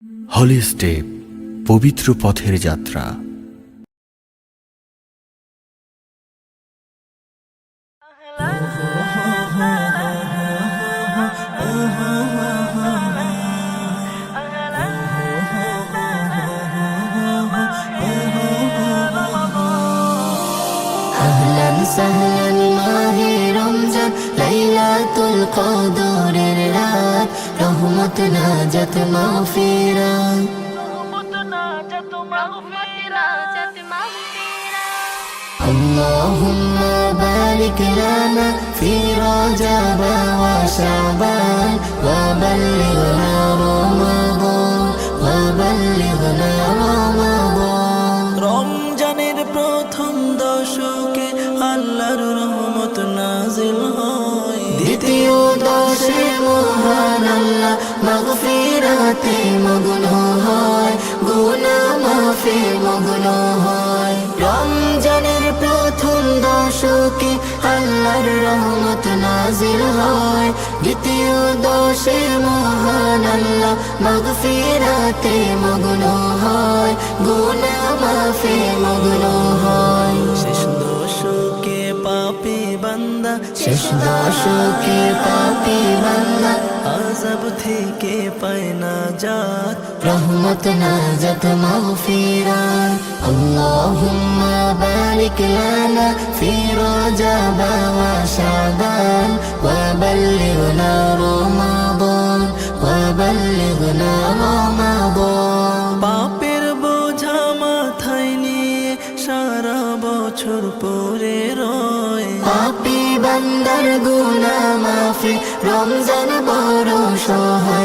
হলি step, পবিত্র পথের যাত্রা। আহলান সাহলান মাহে রমজান, লাইলাতুল কদরের রাত, রহমত নাজাত মাগফিরাত। আল্লাহুম্মা বারিক লানা ফি রজব ওয়া শাবান ওয়া বাল্লিগনা রমাদান ওয়া বাল্লিগনা রমাদান। রমজানের প্রথম দশকে আল্লাহর রহমত নাজিল হয়, দ্বিতীয় দশে মহান আল্লাহ মাগফিরাতে মগ্ন হয়, গুনাহ মাফে মগ্ন হয়। রমজানের প্রথম দশকে আল্লাহর রহমত নাজিল হয়, দ্বিতীয় দশে মহান আল্লাহ মাগফিরাতে মগ্ন হয়, গুনাহ মাফে মগ্ন হয়। শেষ দশকে পাপী বান্দা, শেষ দশকে পাপী বান্দা আযাব থেকে পায় নাজাত, রহমত নাজাত মাগফিরাত। আল্লাহুম্মা বারিক লানা ফি রজব ওয়া শাবান ওয়া বাল্লিগনা রমাদান ওয়া বাল্লিগনা রমাদান। পাপের বোঝা মাথায় নিয়ে সারা বছর পরে রয়, পাপী বান্দার গুনাহ মাফি রমজান বড় সহায়।